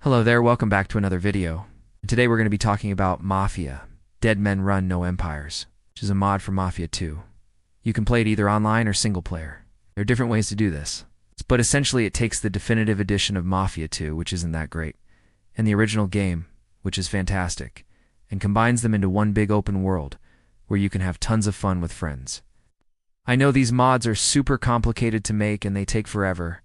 Hello there, welcome back to another video. Today we're going to be talking about Mafia, Dead Men Run No Empires, which is a mod for Mafia 2. You can play it either online or single player. There are different ways to do this, but essentially it takes the definitive edition of Mafia 2, which isn't that great, and the original game, which is fantastic, and combines them into one big open world where you can have tons of fun with friends. I know these mods are super complicated to make and they take forever,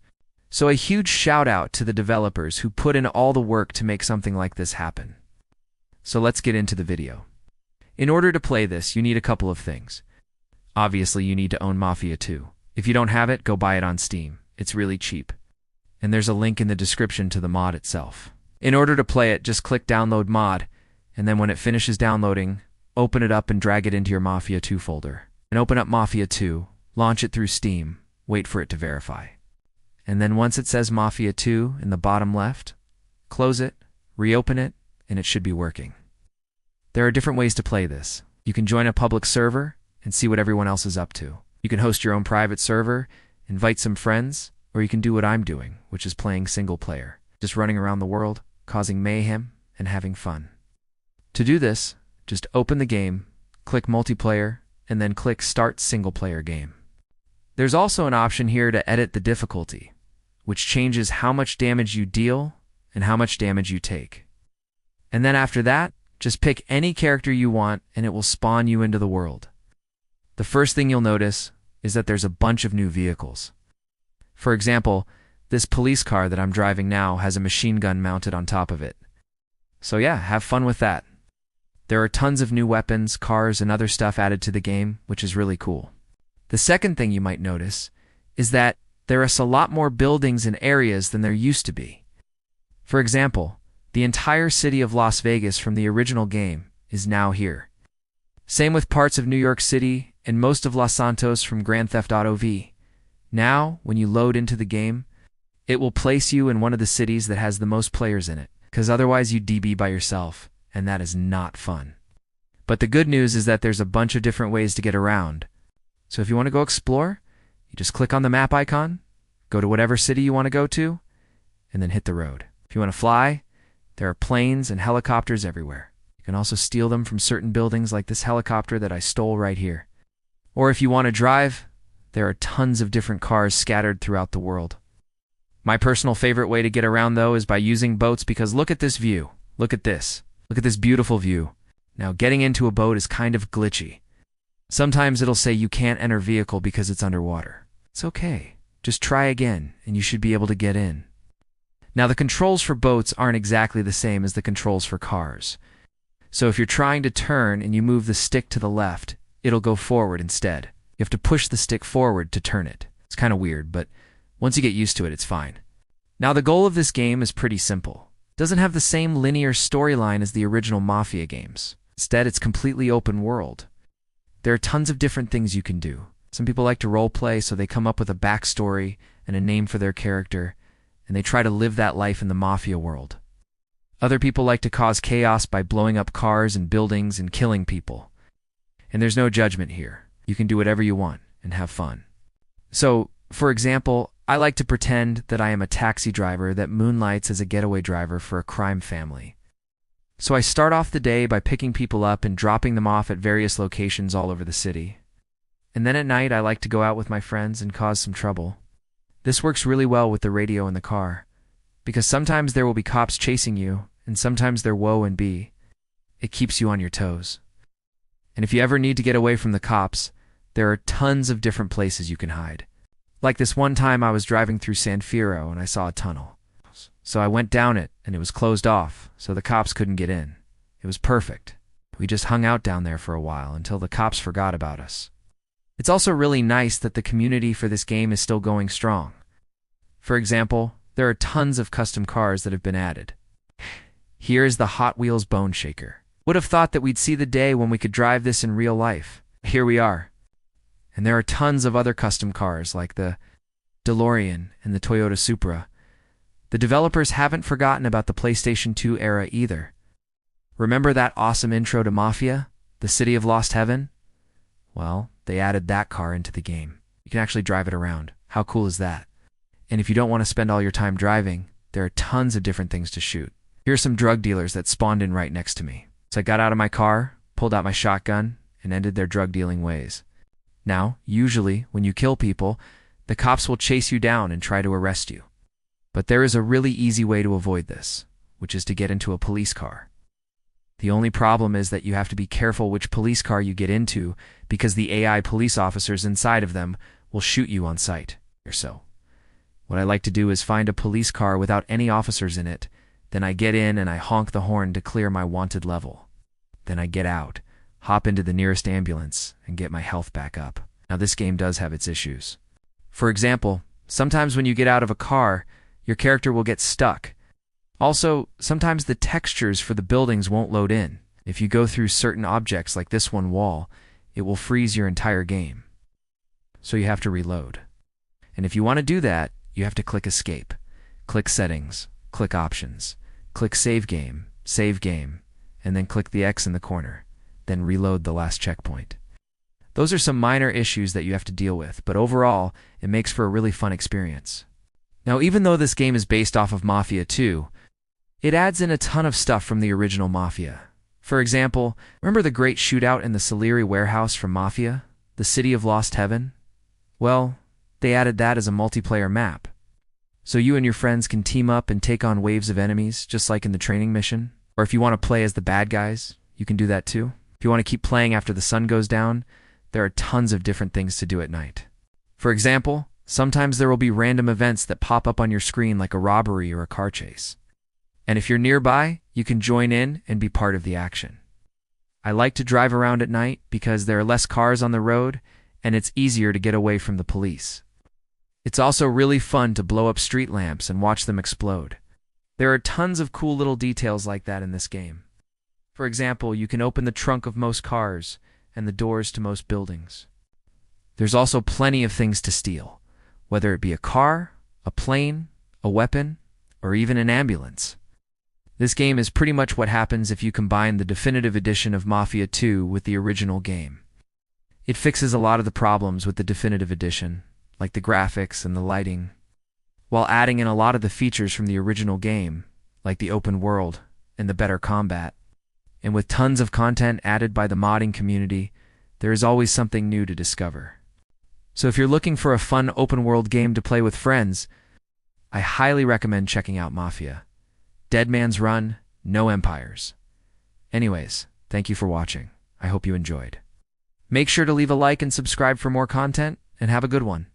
so a huge shout out to the developers who put in all the work to make something like this happen. So let's get into the video. In order to play this, you need a couple of things. Obviously, you need to own Mafia 2. If you don't have it, go buy it on Steam. It's really cheap. And there's a link in the description to the mod itself. In order to play it, just click Download Mod, and then when it finishes downloading, open it up and drag it into your Mafia 2 folder. And open up Mafia 2, launch it through Steam, wait for it to verify. And then once it says Mafia 2 in the bottom left, close it, reopen it, and it should be working. There are different ways to play this. You can join a public server and see what everyone else is up to. You can host your own private server, invite some friends, or you can do what I'm doing, which is playing single player, just running around the world, causing mayhem, and having fun. To do this, just open the game, click multiplayer, and then click Start Single Player Game. There's also an option here to edit the difficulty, which changes how much damage you deal and how much damage you take. And then after that, just pick any character you want and it will spawn you into the world. The first thing you'll notice is that there's a bunch of new vehicles. For example, this police car that I'm driving now has a machine gun mounted on top of it. So yeah, have fun with that. There are tons of new weapons, cars, and other stuff added to the game, which is really cool. The second thing you might notice is that there are a lot more buildings and areas than there used to be. For example, the entire city of Las Vegas from the original game is now here. Same with parts of New York City and most of Los Santos from Grand Theft Auto V. Now, when you load into the game, it will place you in one of the cities that has the most players in it, because otherwise you'd DB by yourself, and that is not fun. But the good news is that there's a bunch of different ways to get around. So if you want to go explore, you just click on the map icon, go to whatever city you want to go to, and then hit the road. If you want to fly, there are planes and helicopters everywhere. You can also steal them from certain buildings like this helicopter that I stole right here. Or if you want to drive, there are tons of different cars scattered throughout the world. My personal favorite way to get around though is by using boats, because look at this view. Look at this. Look at this beautiful view. Now getting into a boat is kind of glitchy. Sometimes it'll say you can't enter vehicle because it's underwater. It's okay. Just try again and you should be able to get in. Now the controls for boats aren't exactly the same as the controls for cars. So if you're trying to turn and you move the stick to the left, it'll go forward instead. You have to push the stick forward to turn it. It's kind of weird, but once you get used to it, it's fine. Now the goal of this game is pretty simple. It doesn't have the same linear storyline as the original Mafia games. Instead, it's completely open world. There are tons of different things you can do. Some people like to roleplay, so they come up with a backstory and a name for their character, and they try to live that life in the Mafia world. Other people like to cause chaos by blowing up cars and buildings and killing people. And there's no judgment here. You can do whatever you want and have fun. So, for example, I like to pretend that I am a taxi driver that moonlights as a getaway driver for a crime family. So I start off the day by picking people up and dropping them off at various locations all over the city. And then at night I like to go out with my friends and cause some trouble. This works really well with the radio in the car, because sometimes there will be cops chasing you, and sometimes they're woe and be. It keeps you on your toes. And if you ever need to get away from the cops, there are tons of different places you can hide. Like this one time I was driving through San Fierro and I saw a tunnel. So I went down it, and it was closed off, so the cops couldn't get in. It was perfect. We just hung out down there for a while until the cops forgot about us. It's also really nice that the community for this game is still going strong. For example, there are tons of custom cars that have been added. Here is the Hot Wheels Bone Shaker. Would have thought that we'd see the day when we could drive this in real life. Here we are. And there are tons of other custom cars like the DeLorean and the Toyota Supra. The developers haven't forgotten about the PlayStation 2 era either. Remember that awesome intro to Mafia, the City of Lost Heaven? Well, they added that car into the game. You can actually drive it around. How cool is that? And if you don't want to spend all your time driving, there are tons of different things to shoot. Here are some drug dealers that spawned in right next to me. So I got out of my car, pulled out my shotgun, and ended their drug dealing ways. Now, usually, when you kill people, the cops will chase you down and try to arrest you. But there is a really easy way to avoid this, which is to get into a police car. The only problem is that you have to be careful which police car you get into, because the AI police officers inside of them will shoot you on sight. Or so. What I like to do is find a police car without any officers in it, then I get in and I honk the horn to clear my wanted level. Then I get out, hop into the nearest ambulance, and get my health back up. Now this game does have its issues. For example, sometimes when you get out of a car, your character will get stuck. Also, sometimes the textures for the buildings won't load in. If you go through certain objects like this one wall, it will freeze your entire game. So you have to reload. And if you want to do that, you have to click Escape, click Settings, click Options, click Save Game, and then click the X in the corner, then reload the last checkpoint. Those are some minor issues that you have to deal with, but overall, it makes for a really fun experience. Now, even though this game is based off of Mafia 2, it adds in a ton of stuff from the original Mafia. For example, remember the great shootout in the Salieri warehouse from Mafia, the City of Lost Heaven? Well, they added that as a multiplayer map. So you and your friends can team up and take on waves of enemies, just like in the training mission. Or if you want to play as the bad guys, you can do that too. If you want to keep playing after the sun goes down, there are tons of different things to do at night. For example, sometimes there will be random events that pop up on your screen like a robbery or a car chase. And if you're nearby, you can join in and be part of the action. I like to drive around at night because there are less cars on the road and it's easier to get away from the police. It's also really fun to blow up street lamps and watch them explode. There are tons of cool little details like that in this game. For example, you can open the trunk of most cars and the doors to most buildings. There's also plenty of things to steal, whether it be a car, a plane, a weapon, or even an ambulance. This game is pretty much what happens if you combine the definitive edition of Mafia 2 with the original game. It fixes a lot of the problems with the definitive edition, like the graphics and the lighting, while adding in a lot of the features from the original game, like the open world and the better combat. And with tons of content added by the modding community, there is always something new to discover. So if you're looking for a fun open world game to play with friends, I highly recommend checking out Mafia. Dead Man's Run, no empires. Anyways, thank you for watching. I hope you enjoyed. Make sure to leave a like and subscribe for more content, and have a good one.